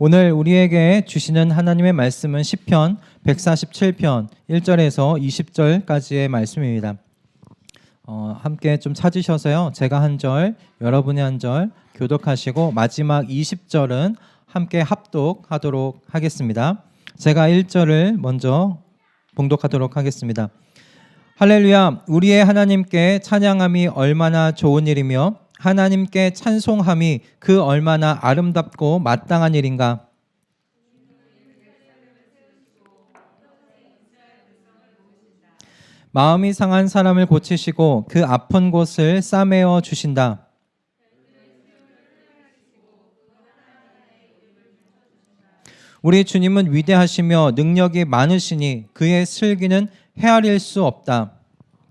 오늘 우리에게 주시는 하나님의 말씀은 시편 147편 1절에서 20절까지의 말씀입니다. 함께 좀 찾으셔서요. 제가 한 절, 여러분이 한 절 교독하시고 마지막 20절은 함께 합독하도록 하겠습니다. 제가 1절을 먼저 봉독하도록 하겠습니다. 할렐루야, 우리의 하나님께 찬양함이 얼마나 좋은 일이며 하나님께 찬송함이 그 얼마나 아름답고 마땅한 일인가. 마음이 상한 사람을 고치시고 그 아픈 곳을 싸매어 주신다. 우리 주님은 위대하시며 능력이 많으시니 그의 슬기는 헤아릴 수 없다.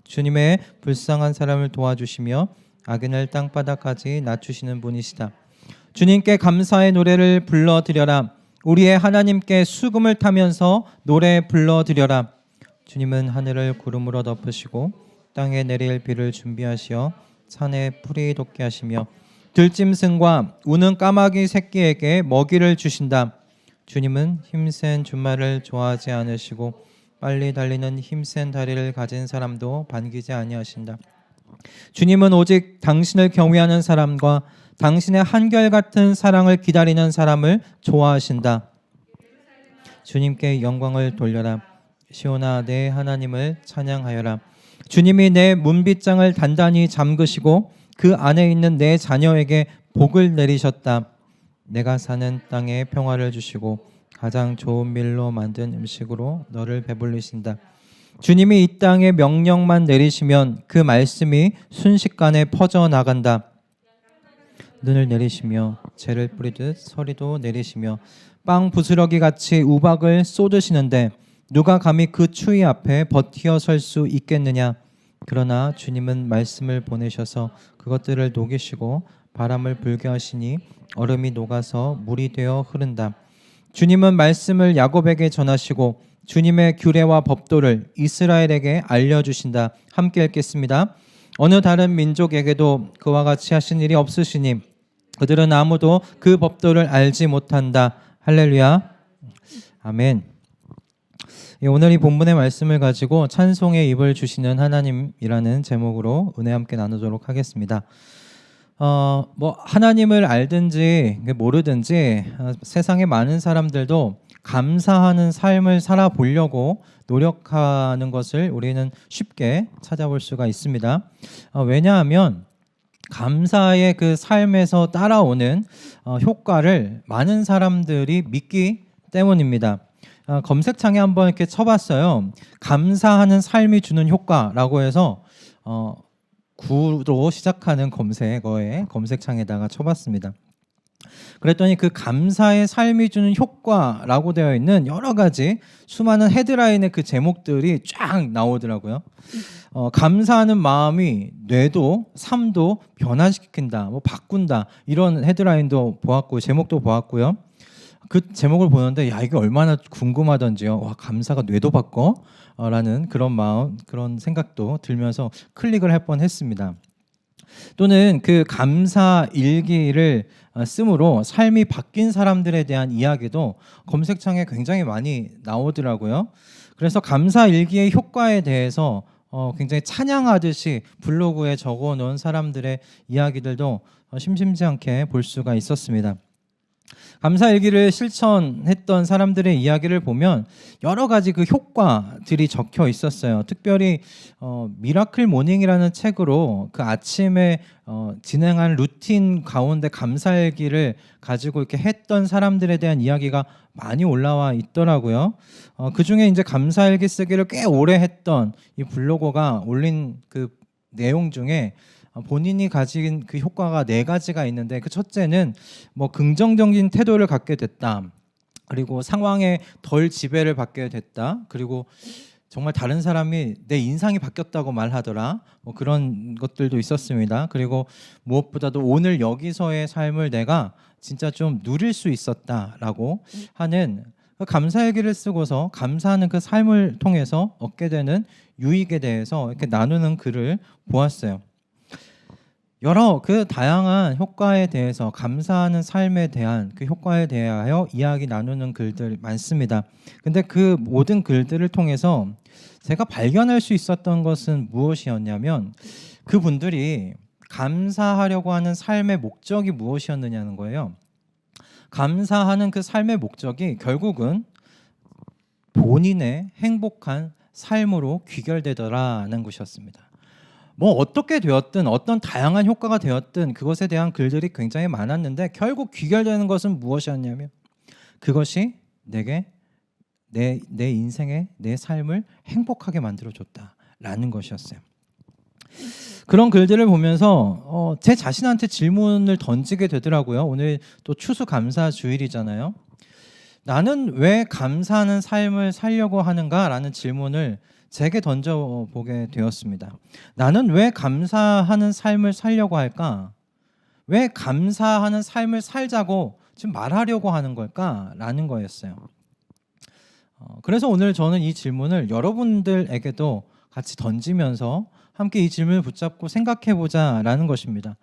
주님의 불쌍한 사람을 도와주시며 악인을 땅바닥까지 낮추시는 분이시다. 주님께 감사의 노래를 불러드려라. 우리의 하나님께 수금을 타면서 노래 불러드려라. 주님은 하늘을 구름으로 덮으시고 땅에 내릴 비를 준비하시어 산에 풀이 돋게 하시며 들짐승과 우는 까마귀 새끼에게 먹이를 주신다. 주님은 힘센 준말을 좋아하지 않으시고 빨리 달리는 힘센 다리를 가진 사람도 반기지 아니하신다. 주님은 오직 당신을 경외하는 사람과 당신의 한결같은 사랑을 기다리는 사람을 좋아하신다. 주님께 영광을 돌려라. 시온아, 내 하나님을 찬양하여라. 주님이 내 문빗장을 단단히 잠그시고 그 안에 있는 내 자녀에게 복을 내리셨다. 내가 사는 땅에 평화를 주시고 가장 좋은 밀로 만든 음식으로 너를 배불리신다. 주님이 이 땅에 명령만 내리시면 그 말씀이 순식간에 퍼져나간다. 눈을 내리시며 재를 뿌리듯 서리도 내리시며 빵 부스러기 같이 우박을 쏟으시는데 누가 감히 그 추위 앞에 버티어 설 수 있겠느냐. 그러나 주님은 말씀을 보내셔서 그것들을 녹이시고 바람을 불게 하시니 얼음이 녹아서 물이 되어 흐른다. 주님은 말씀을 야곱에게 전하시고 주님의 규례와 법도를 이스라엘에게 알려주신다. 함께 읽겠습니다. 어느 다른 민족에게도 그와 같이 하신 일이 없으시니 그들은 아무도 그 법도를 알지 못한다. 할렐루야. 아멘. 오늘 이 본문의 말씀을 가지고 찬송의 입을 주시는 하나님이라는 제목으로 은혜 함께 나누도록 하겠습니다. 하나님을 알든지 모르든지 세상의 많은 사람들도 감사하는 삶을 살아보려고 노력하는 것을 우리는 쉽게 찾아볼 수가 있습니다. 왜냐하면 감사의 그 삶에서 따라오는 효과를 많은 사람들이 믿기 때문입니다. 검색창에 한번 이렇게 쳐봤어요. 감사하는 삶이 주는 효과라고 해서 구로 시작하는 검색어에 검색창에다가 쳐봤습니다. 그랬더니 그 감사의 삶이 주는 효과라고 되어 있는 여러 가지 수많은 헤드라인의 그 제목들이 쫙 나오더라고요. 감사하는 마음이 뇌도 삶도 변화시킨다, 바꾼다, 이런 헤드라인도 보았고 제목도 보았고요. 그 제목을 보는데 이게 얼마나 궁금하던지요. 와, 감사가 뇌도 바꿔? 라는 그런 마음, 그런 생각도 들면서 클릭을 할 뻔했습니다. 또는 그 감사 일기를 쓰므로 삶이 바뀐 사람들에 대한 이야기도 검색창에 굉장히 많이 나오더라고요. 그래서 감사 일기의 효과에 대해서 굉장히 찬양하듯이 블로그에 적어놓은 사람들의 이야기들도 심심치 않게 볼 수가 있었습니다. 감사일기를 실천했던 사람들의 이야기를 보면 여러 가지 그 효과들이 적혀 있었어요. 특별히 미라클 모닝이라는 책으로 그 아침에 진행한 루틴 가운데 감사일기를 가지고 이렇게 했던 사람들에 대한 이야기가 많이 올라와 있더라고요. 그 중에 이제 감사일기 쓰기를 꽤 오래 했던 이 블로거가 올린 그 내용 중에 본인이 가진 그 효과가 4가지가 있는데, 그 첫째는 긍정적인 태도를 갖게 됐다. 그리고 상황에 덜 지배를 받게 됐다. 그리고 정말 다른 사람이 내 인상이 바뀌었다고 말하더라. 그런 것들도 있었습니다. 그리고 무엇보다도 오늘 여기서의 삶을 내가 진짜 좀 누릴 수 있었다라고 하는 그 감사일기를 쓰고서 감사하는 그 삶을 통해서 얻게 되는 유익에 대해서 이렇게 나누는 글을 보았어요. 여러 그 다양한 효과에 대해서 감사하는 삶에 대한 그 효과에 대하여 이야기 나누는 글들 많습니다. 근데 그 모든 글들을 통해서 제가 발견할 수 있었던 것은 무엇이었냐면 그분들이 감사하려고 하는 삶의 목적이 무엇이었느냐는 거예요. 감사하는 그 삶의 목적이 결국은 본인의 행복한 삶으로 귀결되더라는 것이었습니다. 뭐 어떻게 되었든 어떤 다양한 효과가 되었든 그것에 대한 글들이 굉장히 많았는데 결국 귀결되는 것은 무엇이었냐면 그것이 내게 내 인생의 내 삶을 행복하게 만들어줬다라는 것이었어요. 그런 글들을 보면서 제 자신한테 질문을 던지게 되더라고요. 오늘 또 추수감사 주일이잖아요. 나는 왜 감사하는 삶을 살려고 하는가라는 질문을 제게 던져보게 되었습니다. 나는 왜 감사하는 삶을 살려고 할까? 왜 감사하는 삶을 살자고 지금 말하려고 하는 걸까라는 거였어요. 그래서 오늘 저는 이 질문을 여러분들에게도 같이 던지면서 함께 이 질문을 붙잡고 생각해보자라는 것입니다.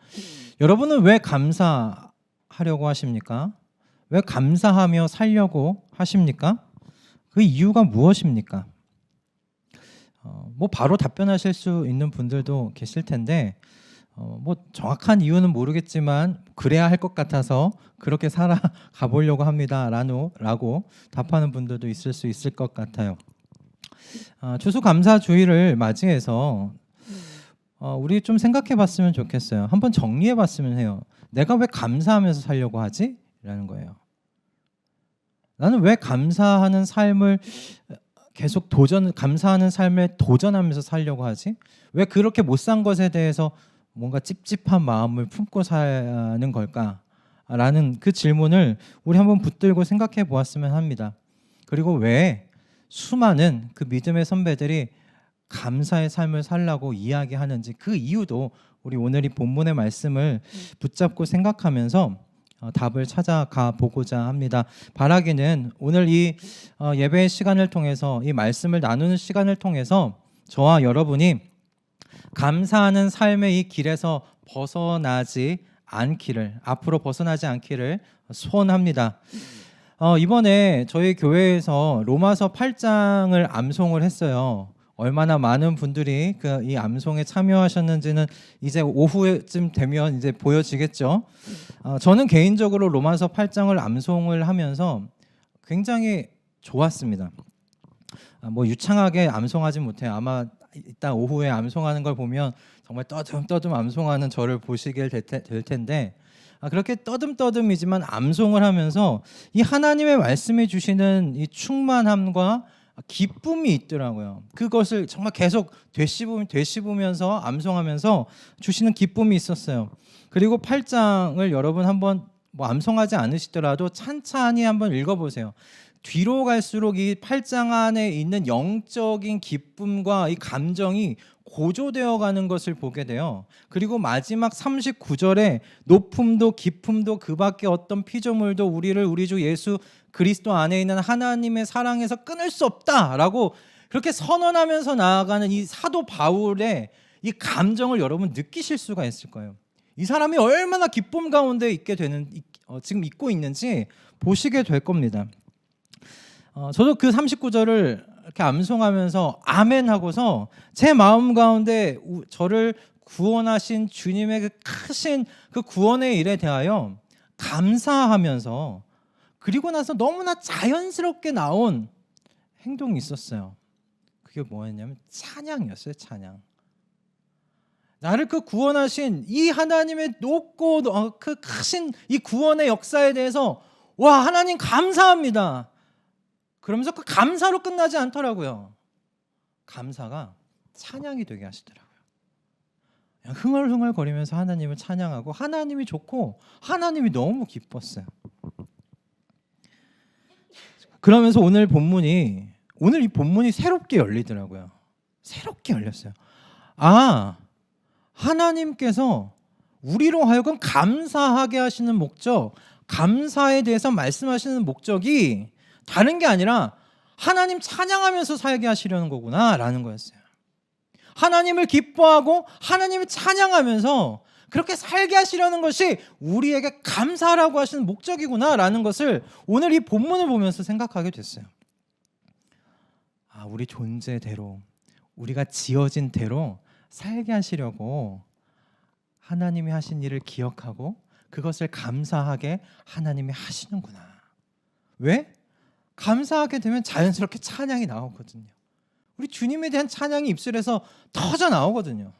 여러분은 왜 감사하려고 하십니까? 왜 감사하며 살려고 하십니까? 그 이유가 무엇입니까? 뭐 바로 답변하실 수 있는 분들도 계실 텐데 뭐 정확한 이유는 모르겠지만 그래야 할 것 같아서 그렇게 살아가 보려고 합니다라고 답하는 분들도 있을 수 있을 것 같아요. 추수감사주의를 맞이해서 우리 좀 생각해봤으면 좋겠어요. 한번 정리해봤으면 해요. 내가 왜 감사하면서 살려고 하지? 라는 거예요. 나는 왜 감사하는 삶을 계속 감사하는 삶에 도전하면서 살려고 하지? 왜 그렇게 못 산 것에 대해서 뭔가 찝찝한 마음을 품고 사는 걸까? 라는 그 질문을 우리 한번 붙들고 생각해 보았으면 합니다. 그리고 왜 수많은 그 믿음의 선배들이 감사의 삶을 살라고 이야기하는지 그 이유도 우리 오늘 이 본문의 말씀을 붙잡고 생각하면서 답을 찾아가 보고자 합니다. 바라기는 오늘 이 예배의 시간을 통해서 이 말씀을 나누는 시간을 통해서 저와 여러분이 감사하는 삶의 이 길에서 앞으로 벗어나지 않기를 소원합니다. 이번에 저희 교회에서 로마서 8장을 암송을 했어요. 얼마나 많은 분들이 이 암송에 참여하셨는지는 이제 오후쯤 되면 이제 보여지겠죠. 저는 개인적으로 로마서 8장을 암송을 하면서 굉장히 좋았습니다. 뭐 유창하게 암송하지 못해요. 아마 이따 오후에 암송하는 걸 보면 정말 떠듬떠듬 암송하는 저를 보시게 될 텐데 그렇게 떠듬떠듬이지만 암송을 하면서 이 하나님의 말씀해 주시는 이 충만함과 기쁨이 있더라고요. 그것을 정말 계속 되씹으면서 암송하면서 주시는 기쁨이 있었어요. 그리고 8장을 여러분 한번 뭐 암송하지 않으시더라도 찬찬히 한번 읽어보세요. 뒤로 갈수록 이 8장 안에 있는 영적인 기쁨과 이 감정이 고조되어 가는 것을 보게 돼요. 그리고 마지막 39절에 높음도 깊음도 그 밖에 어떤 피조물도 우리를 우리 주 예수 그리스도 안에 있는 하나님의 사랑에서 끊을 수 없다라고 그렇게 선언하면서 나아가는 이 사도 바울의 이 감정을 여러분 느끼실 수가 있을 거예요. 이 사람이 얼마나 기쁨 가운데 지금 있고 있는지 보시게 될 겁니다. 저도 그 39절을 이렇게 암송하면서 아멘 하고서 제 마음 가운데 저를 구원하신 주님의 그 크신 그 구원의 일에 대하여 감사하면서 그리고 나서 너무나 자연스럽게 나온 행동이 있었어요. 그게 뭐였냐면 찬양이었어요. 찬양. 나를 그 구원하신 이 하나님의 높고 그 크신 이 구원의 역사에 대해서 와 하나님 감사합니다. 그러면서 그 감사로 끝나지 않더라고요. 감사가 찬양이 되게 하시더라고요. 그냥 흥얼흥얼거리면서 하나님을 찬양하고 하나님이 좋고 하나님이 너무 기뻤어요. 그러면서 오늘 이 본문이 새롭게 열리더라고요. 새롭게 열렸어요. 하나님께서 우리로 하여금 감사하게 하시는 목적, 감사에 대해서 말씀하시는 목적이 다른 게 아니라 하나님 찬양하면서 살게 하시려는 거구나 라는 거였어요. 하나님을 기뻐하고 하나님을 찬양하면서 그렇게 살게 하시려는 것이 우리에게 감사하라고 하시는 목적이구나라는 것을 오늘 이 본문을 보면서 생각하게 됐어요. 우리 존재대로, 우리가 지어진 대로 살게 하시려고 하나님이 하신 일을 기억하고 그것을 감사하게 하나님이 하시는구나. 왜? 감사하게 되면 자연스럽게 찬양이 나오거든요. 우리 주님에 대한 찬양이 입술에서 터져 나오거든요.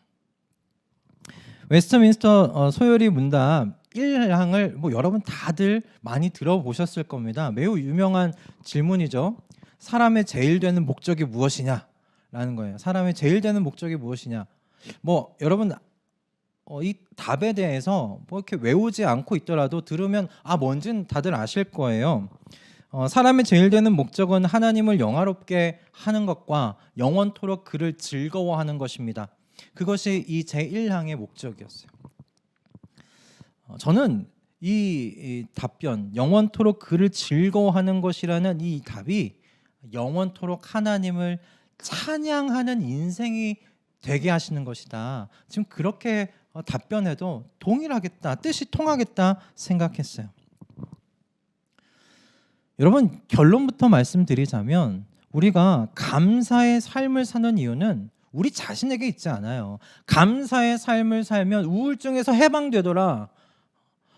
웨스트민스터 소요리 문답 1항을 여러분 다들 많이 들어보셨을 겁니다. 매우 유명한 질문이죠. 사람의 제일 되는 목적이 무엇이냐? 라는 거예요. 사람의 제일 되는 목적이 무엇이냐? 여러분 이 답에 대해서 이렇게 외우지 않고 있더라도 들으면 뭔지는 다들 아실 거예요. 사람의 제일 되는 목적은 하나님을 영화롭게 하는 것과 영원토록 그를 즐거워하는 것입니다. 그것이 이 제1항의 목적이었어요. 저는 이 답변, 영원토록 그를 즐거워하는 것이라는 이 답이 영원토록 하나님을 찬양하는 인생이 되게 하시는 것이다. 지금 그렇게 답변해도 동일하겠다, 뜻이 통하겠다 생각했어요. 여러분, 결론부터 말씀드리자면 우리가 감사의 삶을 사는 이유는 우리 자신에게 있지 않아요. 감사의 삶을 살면 우울증에서 해방되더라,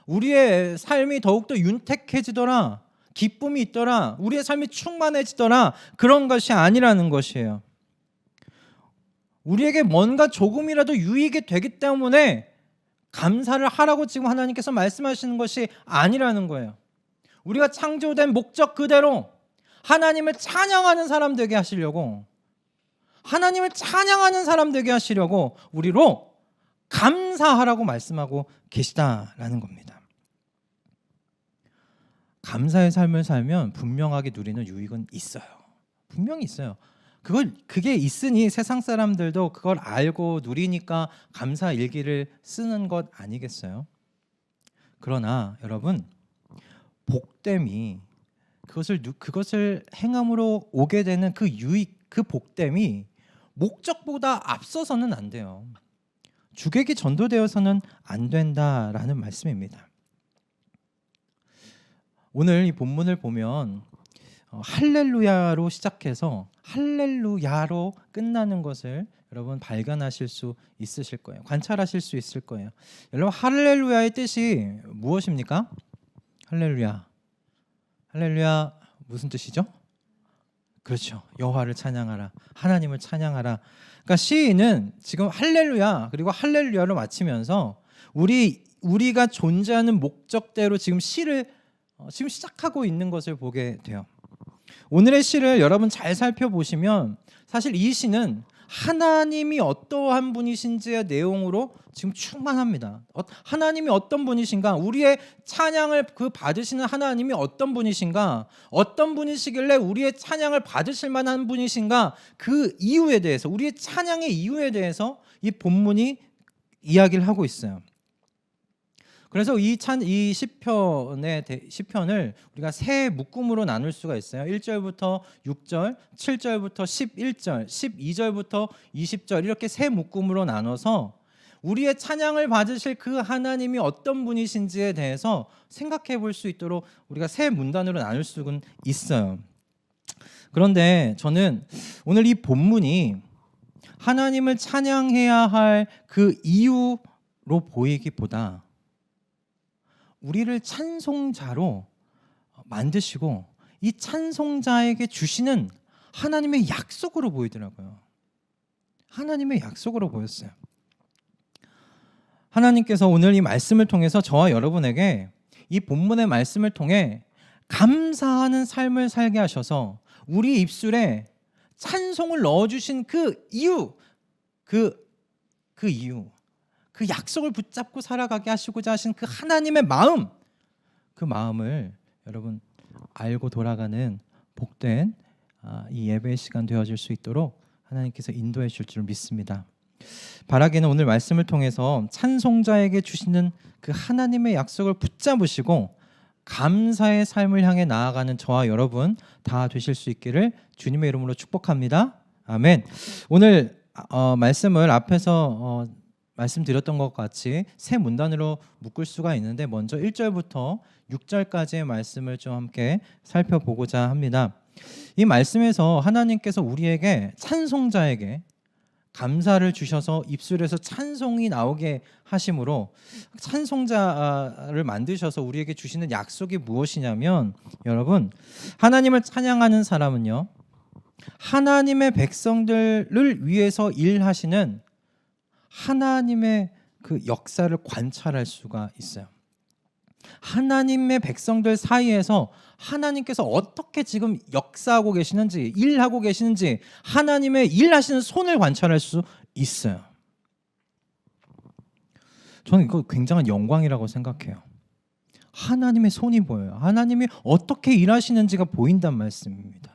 우리의 삶이 더욱더 윤택해지더라, 기쁨이 있더라, 우리의 삶이 충만해지더라, 그런 것이 아니라는 것이에요. 우리에게 뭔가 조금이라도 유익이 되기 때문에 감사를 하라고 지금 하나님께서 말씀하시는 것이 아니라는 거예요. 우리가 창조된 목적 그대로 하나님을 찬양하는 사람 되게 하시려고, 하나님을 찬양하는 사람 되게 하시려고 우리로 감사하라고 말씀하고 계시다라는 겁니다. 감사의 삶을 살면 분명하게 누리는 유익은 있어요. 분명히 있어요. 그게 있으니 세상 사람들도 그걸 알고 누리니까 감사 일기를 쓰는 것 아니겠어요? 그러나 여러분, 복됨이 그것을 행함으로 오게 되는 그 유익, 그 복됨이 목적보다 앞서서는 안 돼요. 주객이 전도되어서는 안 된다라는 말씀입니다. 오늘 이 본문을 보면 할렐루야로 시작해서 할렐루야로 끝나는 것을 여러분 발견하실 수 있으실 거예요. 관찰하실 수 있을 거예요. 여러분, 할렐루야의 뜻이 무엇입니까? 할렐루야 무슨 뜻이죠? 그렇죠. 여호와를 찬양하라, 하나님을 찬양하라. 그러니까 시인은 지금 할렐루야 그리고 할렐루야로 마치면서 우리가 존재하는 목적대로 지금 시를 지금 시작하고 있는 것을 보게 돼요. 오늘의 시를 여러분 잘 살펴보시면 사실 이 시는 하나님이 어떠한 분이신지의 내용으로 지금 충만합니다. 하나님이 어떤 분이신가, 우리의 찬양을 받으시는 하나님이 어떤 분이신가, 어떤 분이시길래 우리의 찬양을 받으실 만한 분이신가, 그 이유에 대해서, 우리의 찬양의 이유에 대해서 이 본문이 이야기를 하고 있어요. 그래서 이 시편을 우리가 세 묶음으로 나눌 수가 있어요. 1절부터 6절, 7절부터 11절, 12절부터 20절 이렇게 세 묶음으로 나눠서 우리의 찬양을 받으실 그 하나님이 어떤 분이신지에 대해서 생각해 볼 수 있도록 우리가 세 문단으로 나눌 수는 있어요. 그런데 저는 오늘 이 본문이 하나님을 찬양해야 할 그 이유로 보이기보다 우리를 찬송자로 만드시고 이 찬송자에게 주시는 하나님의 약속으로 보이더라고요. 하나님의 약속으로 보였어요. 하나님께서 오늘 이 말씀을 통해서 저와 여러분에게 이 본문의 말씀을 통해 감사하는 삶을 살게 하셔서 우리 입술에 찬송을 넣어주신 그 이유, 그 이유, 그 약속을 붙잡고 살아가게 하시고자 하신 그 하나님의 마음, 그 마음을 여러분 알고 돌아가는 복된 이 예배의 시간 되어질 수 있도록 하나님께서 인도해 주실 줄 믿습니다. 바라기는 오늘 말씀을 통해서 찬송자에게 주시는 그 하나님의 약속을 붙잡으시고 감사의 삶을 향해 나아가는 저와 여러분 다 되실 수 있기를 주님의 이름으로 축복합니다. 아멘. 오늘 말씀을 앞에서 말씀드렸던 것 같이 세 문단으로 묶을 수가 있는데 먼저 1절부터 6절까지의 말씀을 좀 함께 살펴보고자 합니다. 이 말씀에서 하나님께서 우리에게 찬송자에게 감사를 주셔서 입술에서 찬송이 나오게 하심으로 찬송자를 만드셔서 우리에게 주시는 약속이 무엇이냐면 여러분 하나님을 찬양하는 사람은요 하나님의 백성들을 위해서 일하시는 하나님의 그 역사를 관찰할 수가 있어요. 하나님의 백성들 사이에서 하나님께서 어떻게 지금 역사하고 계시는지 일하고 계시는지 하나님의 일하시는 손을 관찰할 수 있어요. 저는 이거 굉장한 영광이라고 생각해요. 하나님의 손이 보여요. 하나님이 어떻게 일하시는지가 보인단 말씀입니다.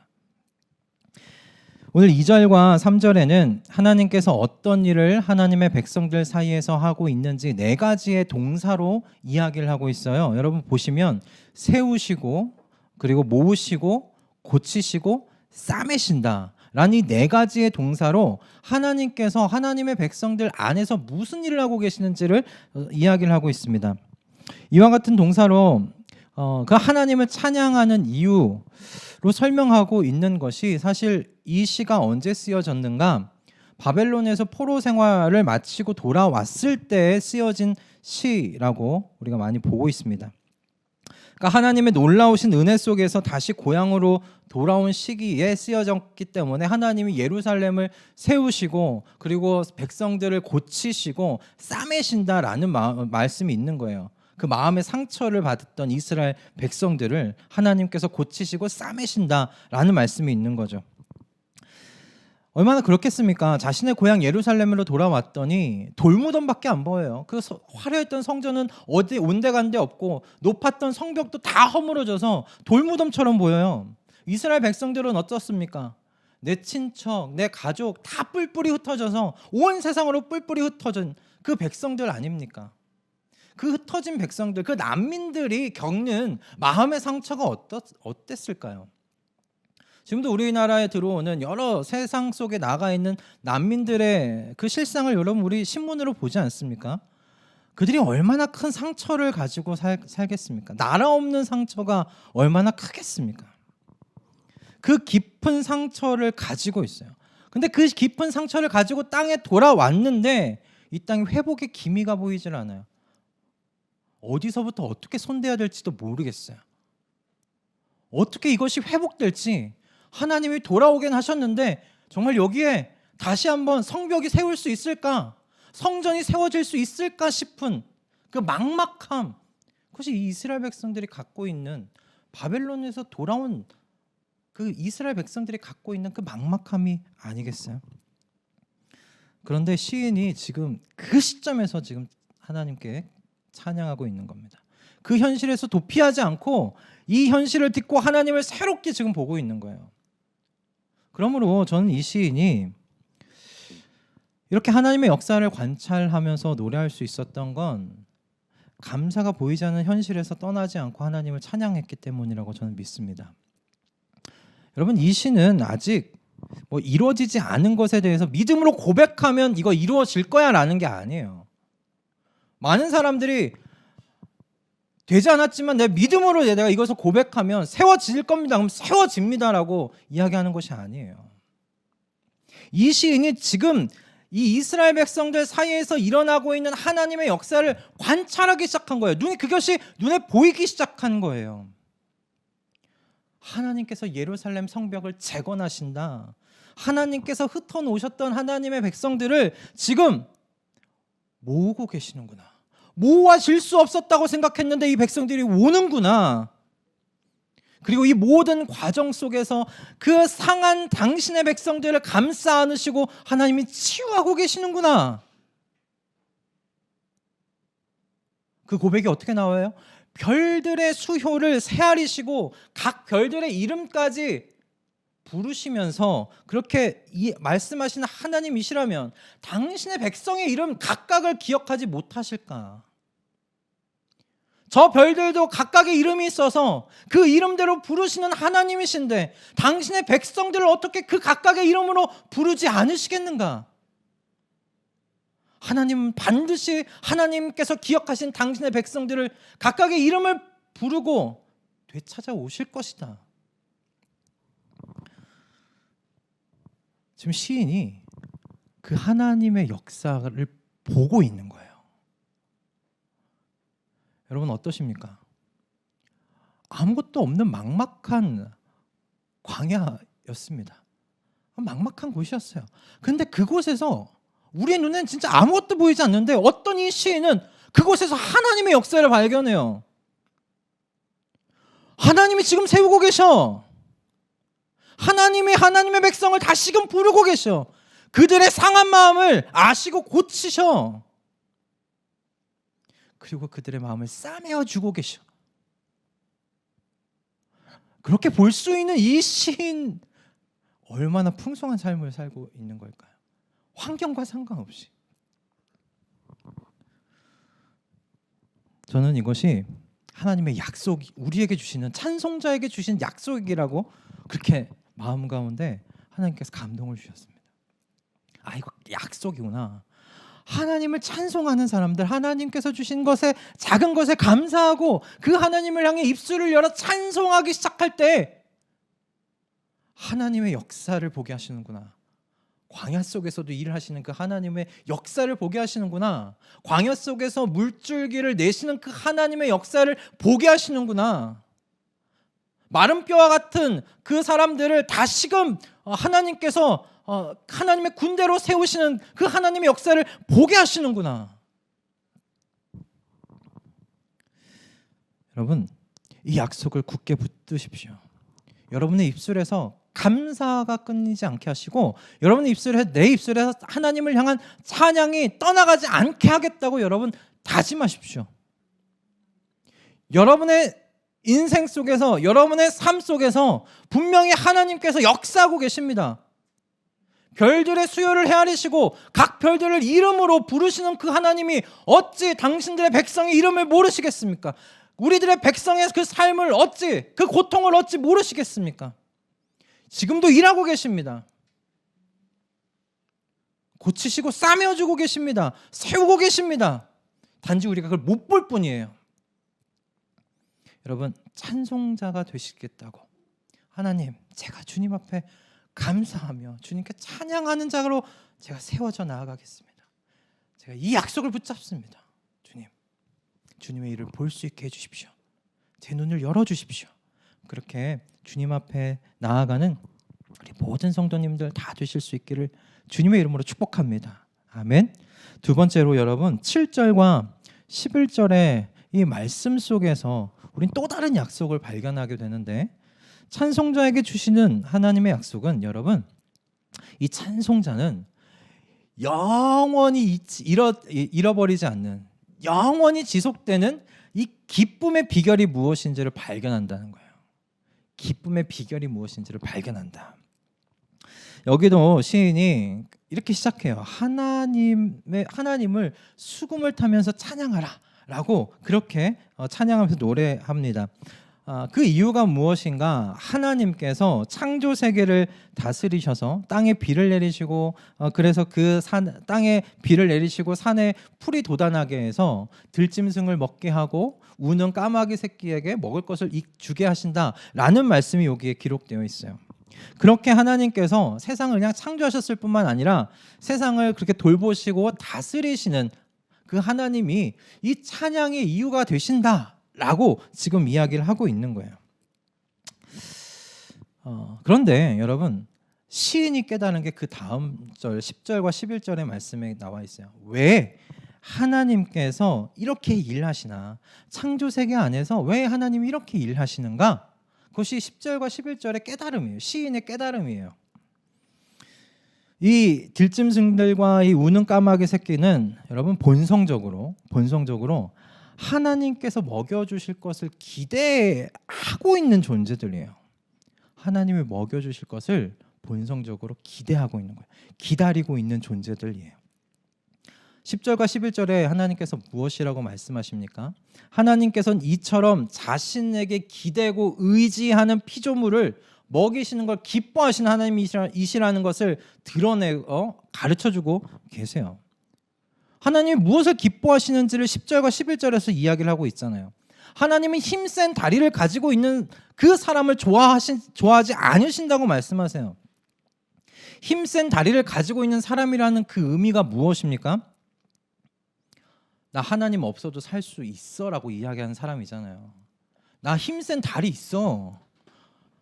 오늘 2절과 3절에는 하나님께서 어떤 일을 하나님의 백성들 사이에서 하고 있는지 네 가지의 동사로 이야기를 하고 있어요. 여러분 보시면 세우시고 그리고 모으시고 고치시고 싸매신다 라는 이 네 가지의 동사로 하나님께서 하나님의 백성들 안에서 무슨 일을 하고 계시는지를 이야기를 하고 있습니다. 이와 같은 동사로 그 하나님을 찬양하는 이유로 설명하고 있는 것이 사실 이 시가 언제 쓰여졌는가? 바벨론에서 포로 생활을 마치고 돌아왔을 때 쓰여진 시라고 우리가 많이 보고 있습니다. 그러니까 하나님의 놀라우신 은혜 속에서 다시 고향으로 돌아온 시기에 쓰여졌기 때문에 하나님이 예루살렘을 세우시고 그리고 백성들을 고치시고 싸매신다라는 말씀이 있는 거예요. 그 마음의 상처를 받았던 이스라엘 백성들을 하나님께서 고치시고 싸매신다라는 말씀이 있는 거죠. 얼마나 그렇겠습니까? 자신의 고향 예루살렘으로 돌아왔더니 돌무덤밖에 안 보여요. 그 화려했던 성전은 어디 온데간데 없고 높았던 성벽도 다 허물어져서 돌무덤처럼 보여요. 이스라엘 백성들은 어떻습니까? 내 친척, 내 가족 다 뿔뿔이 흩어져서 온 세상으로 뿔뿔이 흩어진 그 백성들 아닙니까? 그 흩어진 백성들, 그 난민들이 겪는 마음의 상처가 어땠을까요? 지금도 우리나라에 들어오는 여러 세상 속에 나가 있는 난민들의 그 실상을 여러분 우리 신문으로 보지 않습니까? 그들이 얼마나 큰 상처를 가지고 살겠습니까? 나라 없는 상처가 얼마나 크겠습니까? 그 깊은 상처를 가지고 있어요. 근데 그 깊은 상처를 가지고 땅에 돌아왔는데 이 땅이 회복의 기미가 보이질 않아요. 어디서부터 어떻게 손대야 될지도 모르겠어요. 어떻게 이것이 회복될지 하나님이 돌아오긴 하셨는데 정말 여기에 다시 한번 성벽이 세울 수 있을까? 성전이 세워질 수 있을까 싶은 그 막막함, 그것이 이 이스라엘 백성들이 갖고 있는 바벨론에서 돌아온 그 이스라엘 백성들이 갖고 있는 그 막막함이 아니겠어요? 그런데 시인이 지금 그 시점에서 지금 하나님께 찬양하고 있는 겁니다. 그 현실에서 도피하지 않고 이 현실을 딛고 하나님을 새롭게 지금 보고 있는 거예요. 그러므로 저는 이 시인이 이렇게 하나님의 역사를 관찰하면서 노래할 수 있었던 건 감사가 보이지 않는 현실에서 떠나지 않고 하나님을 찬양했기 때문이라고 저는 믿습니다. 여러분 이 시는 아직 이루어지지 않은 것에 대해서 믿음으로 고백하면 이거 이루어질 거야 라는 게 아니에요. 많은 사람들이 되지 않았지만 내 믿음으로 내가 이것을 고백하면 세워질 겁니다. 그럼 세워집니다라고 이야기하는 것이 아니에요. 이 시인이 지금 이 이스라엘 백성들 사이에서 일어나고 있는 하나님의 역사를 관찰하기 시작한 거예요. 그것이 눈에 보이기 시작한 거예요. 하나님께서 예루살렘 성벽을 재건하신다. 하나님께서 흩어놓으셨던 하나님의 백성들을 지금 모으고 계시는구나. 모아질 수 없었다고 생각했는데 이 백성들이 오는구나. 그리고 이 모든 과정 속에서 그 상한 당신의 백성들을 감싸 안으시고 하나님이 치유하고 계시는구나. 그 고백이 어떻게 나와요? 별들의 수효를 헤아리시고 각 별들의 이름까지 부르시면서 그렇게 말씀하시는 하나님이시라면 당신의 백성의 이름 각각을 기억하지 못하실까? 저 별들도 각각의 이름이 있어서 그 이름대로 부르시는 하나님이신데 당신의 백성들을 어떻게 그 각각의 이름으로 부르지 않으시겠는가? 하나님은 반드시 하나님께서 기억하신 당신의 백성들을 각각의 이름을 부르고 되찾아 오실 것이다. 지금 시인이 그 하나님의 역사를 보고 있는 거예요. 여러분 어떠십니까? 아무것도 없는 막막한 광야였습니다. 막막한 곳이었어요. 근데 그곳에서 우리의 눈엔 진짜 아무것도 보이지 않는데 어떤 이 시인은 그곳에서 하나님의 역사를 발견해요. 하나님이 지금 세우고 계셔. 하나님이 하나님의 백성을 다시금 부르고 계셔. 그들의 상한 마음을 아시고 고치셔. 그리고 그들의 마음을 싸매어 주고 계셔. 그렇게 볼 수 있는 이 시인 얼마나 풍성한 삶을 살고 있는 걸까요? 환경과 상관없이. 저는 이것이 하나님의 약속이 우리에게 주시는 찬송자에게 주신 약속이라고 그렇게 마음 가운데 하나님께서 감동을 주셨습니다. 아, 이거 약속이구나. 하나님을 찬송하는 사람들, 하나님께서 주신 것에 작은 것에 감사하고 그 하나님을 향해 입술을 열어 찬송하기 시작할 때 하나님의 역사를 보게 하시는구나. 광야 속에서도 일을 하시는 그 하나님의 역사를 보게 하시는구나. 광야 속에서 물줄기를 내시는 그 하나님의 역사를 보게 하시는구나. 마른 뼈와 같은 그 사람들을 다시금 하나님께서 하나님의 군대로 세우시는 그 하나님의 역사를 보게 하시는구나. 여러분, 이 약속을 굳게 붙드십시오. 여러분의 입술에서 감사가 끊이지 않게 하시고 여러분의 입술에 내 입술에서 하나님을 향한 찬양이 떠나가지 않게 하겠다고 여러분 다짐하십시오. 여러분의 인생 속에서 여러분의 삶 속에서 분명히 하나님께서 역사하고 계십니다. 별들의 수요를 헤아리시고 각 별들을 이름으로 부르시는 그 하나님이 어찌 당신들의 백성의 이름을 모르시겠습니까? 우리들의 백성의 그 삶을 어찌 그 고통을 어찌 모르시겠습니까? 지금도 일하고 계십니다. 고치시고 싸매어주고 계십니다. 세우고 계십니다. 단지 우리가 그걸 못 볼 뿐이에요. 여러분, 찬송자가 되시겠다고 하나님, 제가 주님 앞에 감사하며 주님께 찬양하는 자로 제가 세워져 나아가겠습니다. 제가 이 약속을 붙잡습니다. 주님, 주님의 일을 볼 수 있게 해주십시오. 제 눈을 열어주십시오. 그렇게 주님 앞에 나아가는 우리 모든 성도님들 다 되실 수 있기를 주님의 이름으로 축복합니다. 아멘. 두 번째로 여러분 7절과 11절의 이 말씀 속에서 우린 또 다른 약속을 발견하게 되는데 찬송자에게 주시는 하나님의 약속은 여러분 이 찬송자는 영원히 잃어버리지 않는 영원히 지속되는 이 기쁨의 비결이 무엇인지를 발견한다는 거예요. 기쁨의 비결이 무엇인지를 발견한다. 여기도 시인이 이렇게 시작해요. 하나님을 수금을 타면서 찬양하라 라고 그렇게 찬양하면서 노래합니다. 그 이유가 무엇인가? 하나님께서 창조 세계를 다스리셔서 땅에 비를 내리시고 그래서 그 땅에 비를 내리시고 산에 풀이 돋아나게 해서 들짐승을 먹게 하고 우는 까마귀 새끼에게 먹을 것을 주게 하신다라는 말씀이 여기에 기록되어 있어요. 그렇게 하나님께서 세상을 그냥 창조하셨을 뿐만 아니라 세상을 그렇게 돌보시고 다스리시는 그 하나님이 이 찬양의 이유가 되신다라고 지금 이야기를 하고 있는 거예요. 그런데 여러분 시인이 깨달은 게 그 다음 절 10절과 11절의 말씀에 나와 있어요. 왜 하나님께서 이렇게 일하시나? 창조 세계 안에서 왜 하나님이 이렇게 일하시는가? 그것이 10절과 11절의 깨달음이에요. 시인의 깨달음이에요. 이 들짐승들과 이 우는 까마귀 새끼는 여러분 본성적으로 하나님께서 먹여주실 것을 기대하고 있는 존재들이에요. 하나님이 먹여주실 것을 본성적으로 기대하고 있는 거예요. 기다리고 있는 존재들이에요. 10절과 11절에 하나님께서 무엇이라고 말씀하십니까? 하나님께서는 이처럼 자신에게 기대고 의지하는 피조물을 먹이시는 걸 기뻐하시는 하나님이시라는 것을 드러내어 가르쳐주고 계세요. 하나님이 무엇을 기뻐하시는지를 10절과 11절에서 이야기를 하고 있잖아요. 하나님은 힘센 다리를 가지고 있는 그 사람을 좋아하지 않으신다고 말씀하세요. 힘센 다리를 가지고 있는 사람이라는 그 의미가 무엇입니까? 나 하나님 없어도 살 수 있어 라고 이야기하는 사람이잖아요. 나 힘센 다리 있어.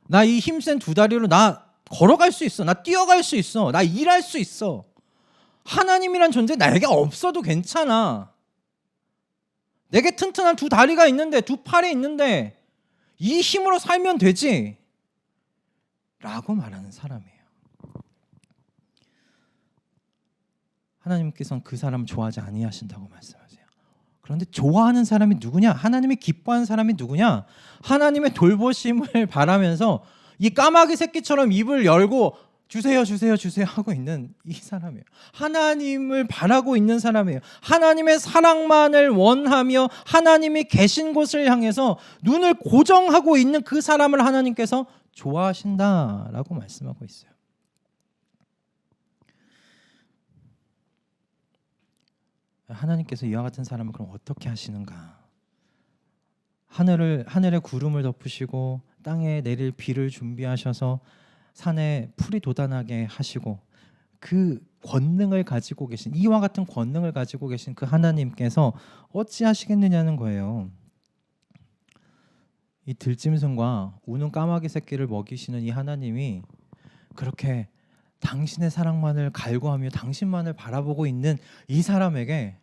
나 이 힘센 두 다리로 나 걸어갈 수 있어. 나 뛰어갈 수 있어. 나 일할 수 있어. 하나님이란 존재 나에게 없어도 괜찮아. 내게 튼튼한 두 다리가 있는데, 두 팔이 있는데 이 힘으로 살면 되지 라고 말하는 사람이에요. 하나님께서는 그 사람을 좋아하지 아니하신다고 말씀하세요. 그런데 좋아하는 사람이 누구냐? 하나님이 기뻐하는 사람이 누구냐? 하나님의 돌보심을 바라면서 이 까마귀 새끼처럼 입을 열고 주세요 주세요 주세요 하고 있는 이 사람이에요. 하나님을 바라고 있는 사람이에요. 하나님의 사랑만을 원하며 하나님이 계신 곳을 향해서 눈을 고정하고 있는 그 사람을 하나님께서 좋아하신다라고 말씀하고 있어요. 하나님께서 이와 같은 사람을 그럼 어떻게 하시는가? 하늘에 구름을 덮으시고 땅에 내릴 비를 준비하셔서 산에 풀이 돋아나게 하시고 그 권능을 가지고 계신, 이와 같은 권능을 가지고 계신 그 하나님께서 어찌하시겠느냐는 거예요. 이 들짐승과 우는 까마귀 새끼를 먹이시는 이 하나님이 그렇게 당신의 사랑만을 갈구하며 당신만을 바라보고 있는 이 사람에게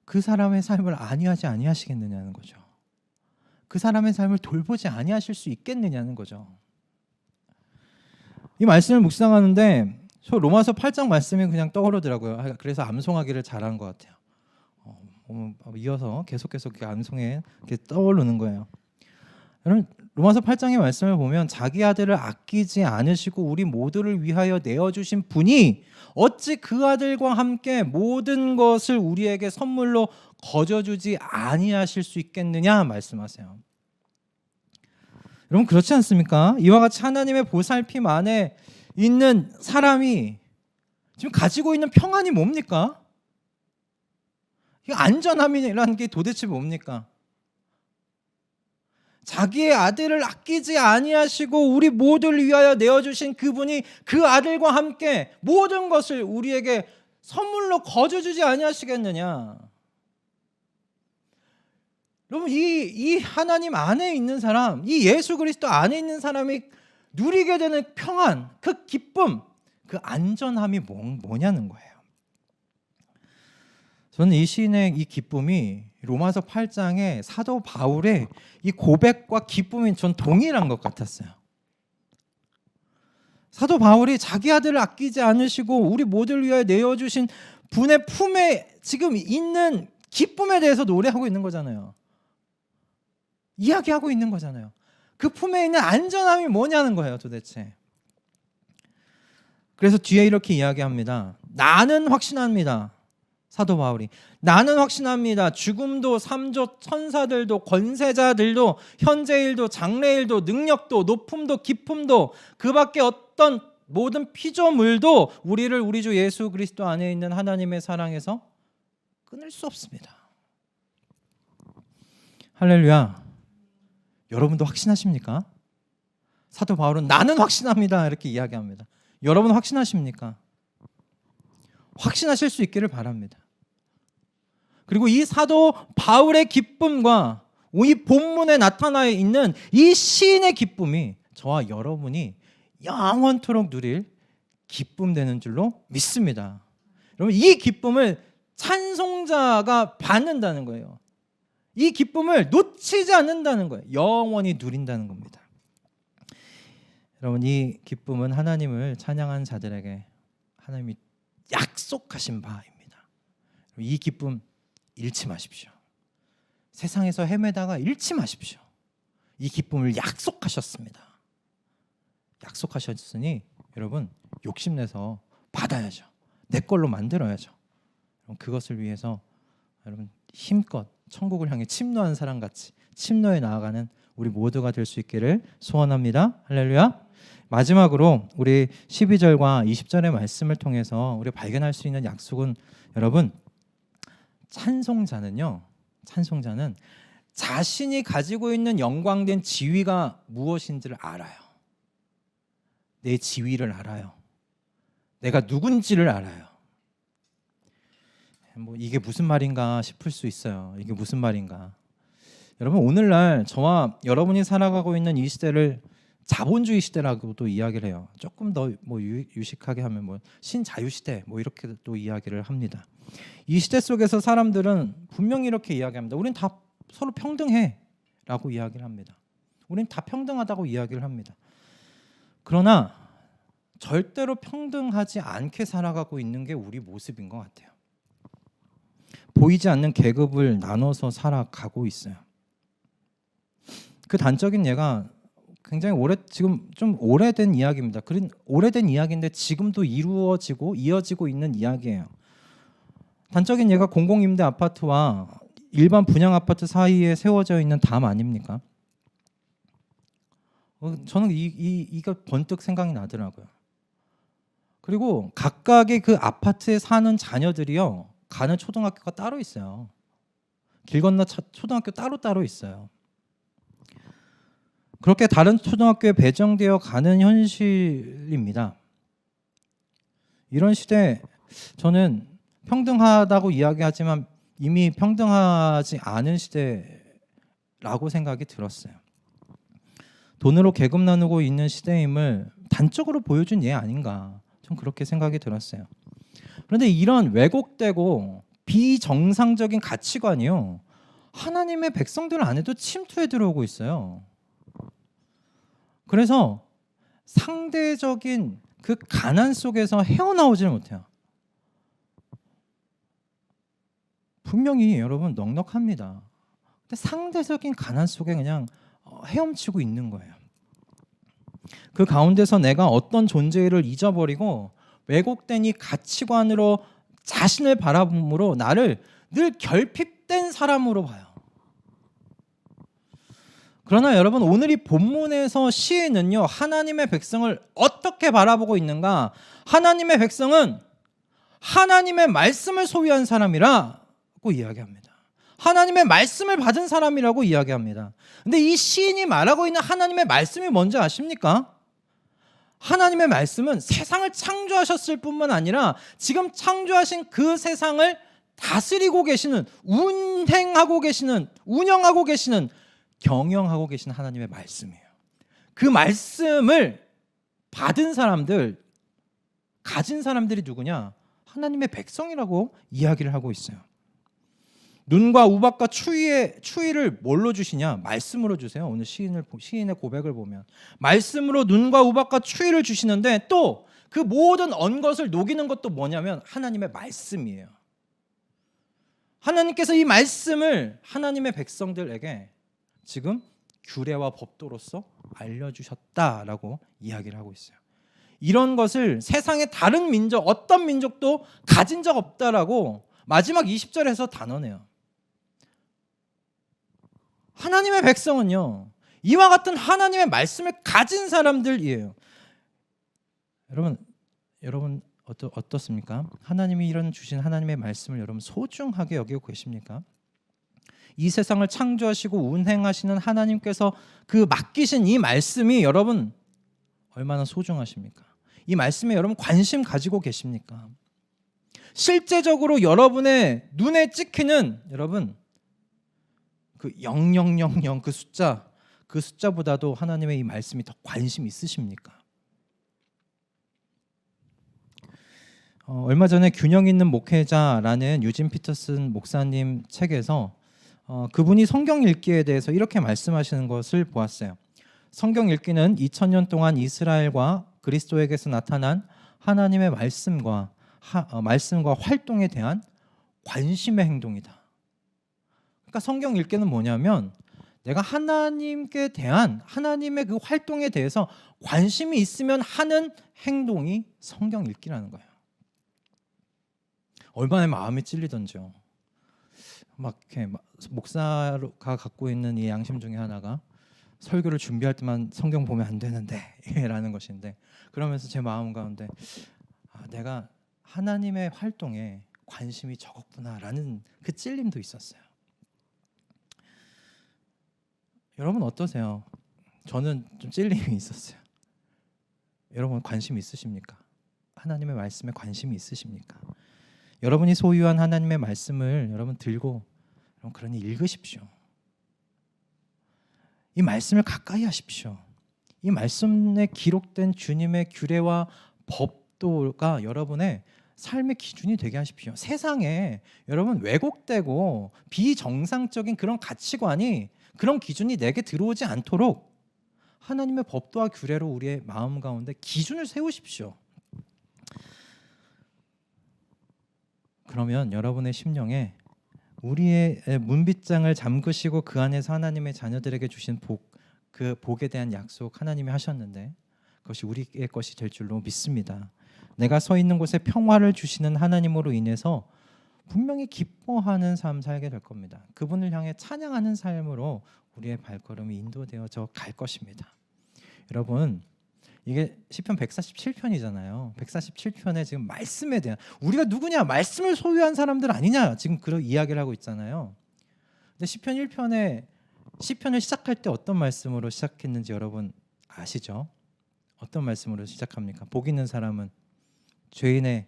그 사람의 삶을 안위하지 아니하시겠느냐는 거죠. 그 사람의 삶을 돌보지 아니하실 수 있겠느냐는 거죠. 이 말씀을 묵상하는데 저 로마서 8장 말씀이 그냥 떠오르더라고요. 그래서 암송하기를 잘한 것 같아요. 이어서 계속해서 그 암송에 이렇게 떠오르는 거예요. 여러분, 로마서 8장의 말씀을 보면 자기 아들을 아끼지 않으시고 우리 모두를 위하여 내어주신 분이 어찌 그 아들과 함께 모든 것을 우리에게 선물로 거저주지 아니하실 수 있겠느냐 말씀하세요. 여러분, 그렇지 않습니까? 이와 같이 하나님의 보살핌 안에 있는 사람이 지금 가지고 있는 평안이 뭡니까? 이 안전함이라는 게 도대체 뭡니까? 자기의 아들을 아끼지 아니하시고 우리 모두를 위하여 내어주신 그분이 그 아들과 함께 모든 것을 우리에게 선물로 거저주지 아니하시겠느냐. 여러분, 이 하나님 안에 있는 사람, 이 예수 그리스도 안에 있는 사람이 누리게 되는 평안, 그 기쁨, 그 안전함이 뭐냐는 거예요. 저는 이 시인의 이 기쁨이 로마서 8장의 사도 바울의 이 고백과 기쁨이 전 동일한 것 같았어요. 사도 바울이 자기 아들을 아끼지 않으시고 우리 모두를 위하여 내어주신 분의 품에 지금 있는 기쁨에 대해서 노래하고 있는 거잖아요. 이야기하고 있는 거잖아요. 그 품에 있는 안전함이 뭐냐는 거예요, 도대체. 그래서 뒤에 이렇게 이야기합니다. 나는 확신합니다. 사도 바울이 나는 확신합니다. 죽음도 삶도 천사들도 권세자들도 현재일도 장래일도 능력도 높음도 깊음도 그 밖에 어떤 모든 피조물도 우리를 우리 주 예수 그리스도 안에 있는 하나님의 사랑에서 끊을 수 없습니다. 할렐루야. 여러분도 확신하십니까? 사도 바울은 나는 확신합니다 이렇게 이야기합니다. 여러분 확신하십니까? 확신하실 수 있기를 바랍니다. 그리고 이 사도 바울의 기쁨과 이 본문에 나타나 있는 이 시인의 기쁨이 저와 여러분이 영원토록 누릴 기쁨 되는 줄로 믿습니다. 여러분, 이 기쁨을 찬송자가 받는다는 거예요. 이 기쁨을 놓치지 않는다는 거예요. 영원히 누린다는 겁니다. 여러분, 이 기쁨은 하나님을 찬양한 자들에게 하나님이 약속하신 바입니다. 이 기쁨 잃지 마십시오. 세상에서 헤매다가 잃지 마십시오. 이 기쁨을 약속하셨습니다. 약속하셨으니 여러분 욕심내서 받아야죠. 내 걸로 만들어야죠. 그것을 위해서 여러분 힘껏 천국을 향해 침노한 사람같이 침노해 나아가는 우리 모두가 될 수 있기를 소원합니다. 할렐루야. 마지막으로 우리 12절과 20절의 말씀을 통해서 우리가 발견할 수 있는 약속은 여러분, 찬송자는 자신이 가지고 있는 영광된 지위가 무엇인지를 알아요. 내 지위를 알아요. 내가 누군지를 알아요. 뭐 이게 무슨 말인가 싶을 수 있어요. 이게 무슨 말인가. 여러분, 오늘날 저와 여러분이 살아가고 있는 이 시대를 자본주의 시대라고도 이야기를 해요. 조금 더 뭐 유식하게 하면 뭐 신자유 시대 뭐 이렇게 또 이야기를 합니다. 이 시대 속에서 사람들은 분명히 이렇게 이야기합니다. 우린 다 서로 평등해라고 이야기를 합니다. 우린 다 평등하다고 이야기를 합니다. 그러나 절대로 평등하지 않게 살아가고 있는 게 우리 모습인 것 같아요. 보이지 않는 계급을 나눠서 살아가고 있어요. 그 단적인 예가 굉장히 지금 좀 오래된 이야기입니다. 오래된 이야기인데 지금도 이어지고 있는 이야기예요. 단적인 예가 공공임대 아파트와 일반 분양 아파트 사이에 세워져 있는 담 아닙니까? 저는 이거 번뜩 생각이 나더라고요. 그리고 각각의 그 아파트에 사는 자녀들이요, 가는 초등학교가 따로 있어요. 길 건너 초등학교 따로 있어요. 그렇게 다른 초등학교에 배정되어 가는 현실입니다. 이런 시대, 저는 평등하다고 이야기하지만 이미 평등하지 않은 시대라고 생각이 들었어요. 돈으로 계급 나누고 있는 시대임을 단적으로 보여준 예 아닌가, 좀 그렇게 생각이 들었어요. 그런데 이런 왜곡되고 비정상적인 가치관이요, 하나님의 백성들 안에도 침투해 들어오고 있어요. 그래서 상대적인 그 가난 속에서 헤어나오질 못해요. 분명히 여러분 넉넉합니다. 근데 상대적인 가난 속에 그냥 헤엄치고 있는 거예요. 그 가운데서 내가 어떤 존재를 잊어버리고 왜곡된 이 가치관으로 자신을 바라봄으로 나를 늘 결핍된 사람으로 봐요. 그러나 여러분, 오늘 이 본문에서 시인은요, 하나님의 백성을 어떻게 바라보고 있는가? 하나님의 백성은 하나님의 말씀을 소유한 사람이라고 이야기합니다. 하나님의 말씀을 받은 사람이라고 이야기합니다. 근데 이 시인이 말하고 있는 하나님의 말씀이 뭔지 아십니까? 하나님의 말씀은 세상을 창조하셨을 뿐만 아니라 지금 창조하신 그 세상을 다스리고 계시는, 운영하고 계시는, 경영하고 계신 하나님의 말씀이에요. 그 말씀을 받은 사람들, 가진 사람들이 누구냐? 하나님의 백성이라고 이야기를 하고 있어요. 눈과 우박과 추위를 뭘로 주시냐? 말씀으로 주세요. 오늘 시인의 고백을 보면 말씀으로 눈과 우박과 추위를 주시는데, 또 그 모든 언 것을 녹이는 것도 뭐냐면 하나님의 말씀이에요. 하나님께서 이 말씀을 하나님의 백성들에게 지금 규례와 법도로서 알려주셨다라고 이야기를 하고 있어요. 이런 것을 세상의 다른 민족, 어떤 민족도 가진 적 없다라고 마지막 20절에서 단언해요. 하나님의 백성은요, 이와 같은 하나님의 말씀을 가진 사람들이에요. 여러분 어떻습니까? 하나님이 이런 주신 하나님의 말씀을 여러분 소중하게 여기고 계십니까? 이 세상을 창조하시고 운행하시는 하나님께서 그 맡기신 이 말씀이 여러분 얼마나 소중하십니까? 이 말씀에 여러분 관심 가지고 계십니까? 실제적으로 여러분의 눈에 찍히는 여러분 그 0000 그 숫자보다도 하나님의 이 말씀이 더 관심 있으십니까? 얼마 전에 균형 있는 목회자라는 유진 피터슨 목사님 책에서 그분이 성경 읽기에 대해서 이렇게 말씀하시는 것을 보았어요. 성경 읽기는 2000년 동안 이스라엘과 그리스도에게서 나타난 하나님의 말씀과 활동에 대한 관심의 행동이다. 그러니까 성경 읽기는 뭐냐면 내가 하나님께 대한 하나님의 그 활동에 대해서 관심이 있으면 하는 행동이 성경 읽기라는 거예요. 얼마나 마음이 찔리던지요. 막 이렇게 목사가 갖고 있는 이 양심 중에 하나가 설교를 준비할 때만 성경 보면 안 되는데 라는 것인데, 그러면서 제 마음 가운데 내가 하나님의 활동에 관심이 적었구나라는 그 찔림도 있었어요. 여러분 어떠세요? 저는 좀 찔림이 있었어요. 여러분 관심 있으십니까? 하나님의 말씀에 관심이 있으십니까? 여러분이 소유한 하나님의 말씀을 여러분 들고 여러분 그러니 읽으십시오. 이 말씀을 가까이 하십시오. 이 말씀에 기록된 주님의 규례와 법도가 여러분의 삶의 기준이 되게 하십시오. 세상에 여러분 왜곡되고 비정상적인 그런 가치관이 그런 기준이 내게 들어오지 않도록 하나님의 법도와 규례로 우리의 마음 가운데 기준을 세우십시오. 그러면 여러분의 심령에 우리의 문빗장을 잠그시고 그 안에서 하나님의 자녀들에게 주신 그 복에 대한 약속 하나님이 하셨는데 그것이 우리의 것이 될 줄로 믿습니다. 내가 서 있는 곳에 평화를 주시는 하나님으로 인해서 분명히 기뻐하는 삶 살게 될 겁니다. 그분을 향해 찬양하는 삶으로 우리의 발걸음이 인도되어져 갈 것입니다. 여러분 이게 시편 147편이잖아요. 147편에 지금 말씀에 대한 우리가 누구냐? 말씀을 소유한 사람들 아니냐? 지금 그런 이야기를 하고 있잖아요. 근데 시편 1편에 시편을 시작할 때 어떤 말씀으로 시작했는지 여러분 아시죠? 어떤 말씀으로 시작합니까? 복 있는 사람은 죄인의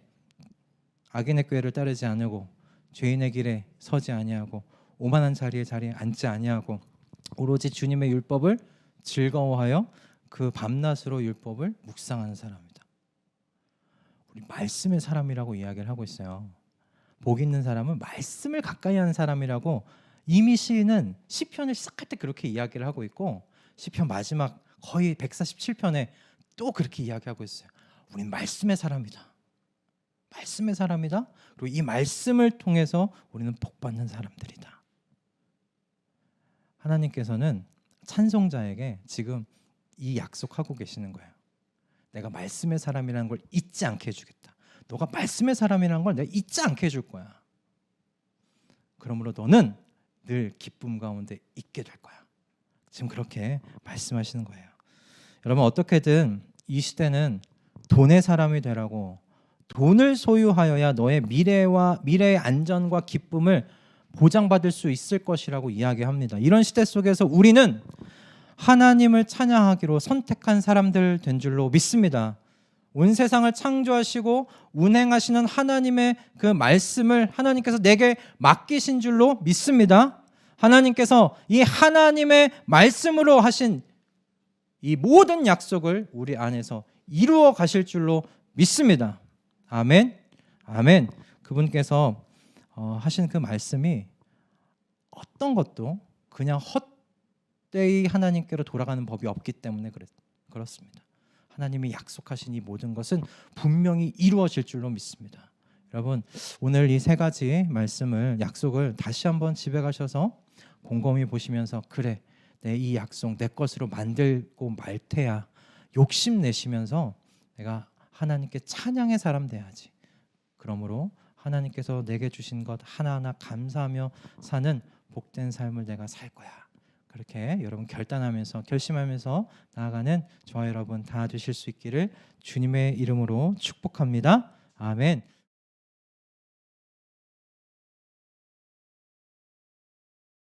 악인의 꾀를 따르지 않으고 죄인의 길에 서지 아니하고 오만한 자리에 앉지 아니하고 오로지 주님의 율법을 즐거워하여 그 밤낮으로 율법을 묵상하는 사람이다. 우리 말씀의 사람이라고 이야기를 하고 있어요. 복 있는 사람은 말씀을 가까이 하는 사람이라고 이미 시인은 시편을 시작할 때 그렇게 이야기를 하고 있고 시편 마지막 거의 147편에 또 그렇게 이야기하고 있어요. 우린 말씀의 사람이다. 말씀의 사람이다. 그리고 이 말씀을 통해서 우리는 복받는 사람들이다. 하나님께서는 찬송자에게 지금 이 약속하고 계시는 거예요. 내가 말씀의 사람이라는 걸 잊지 않게 해주겠다. 너가 말씀의 사람이라는 걸 내가 잊지 않게 해줄 거야. 그러므로 너는 늘 기쁨 가운데 있게 될 거야. 지금 그렇게 말씀하시는 거예요. 여러분 어떻게든 이 시대는 돈의 사람이 되라고 돈을 소유하여야 너의 미래의 안전과 기쁨을 보장받을 수 있을 것이라고 이야기합니다. 이런 시대 속에서 우리는 하나님을 찬양하기로 선택한 사람들 된 줄로 믿습니다. 온 세상을 창조하시고 운행하시는 하나님의 그 말씀을 하나님께서 내게 맡기신 줄로 믿습니다. 하나님께서 이 하나님의 말씀으로 하신 이 모든 약속을 우리 안에서 이루어 가실 줄로 믿습니다. 아멘. 아멘. 그분께서 하신 그 말씀이 어떤 것도 그냥 헛되이 하나님께로 돌아가는 법이 없기 때문에 그렇습니다. 하나님이 약속하신 이 모든 것은 분명히 이루어질 줄로 믿습니다. 여러분 오늘 이 세 가지 말씀을 약속을 다시 한번 집에 가셔서 곰곰이 보시면서 그래 내 이 약속 내 것으로 만들고 말 테야 욕심내시면서 내가 하나님께 찬양의 사람 돼야지. 그러므로 하나님께서 내게 주신 것 하나하나 감사하며 사는 복된 삶을 내가 살 거야. 그렇게 여러분 결단하면서 결심하면서 나아가는 저와 여러분 다 되실 수 있기를 주님의 이름으로 축복합니다. 아멘.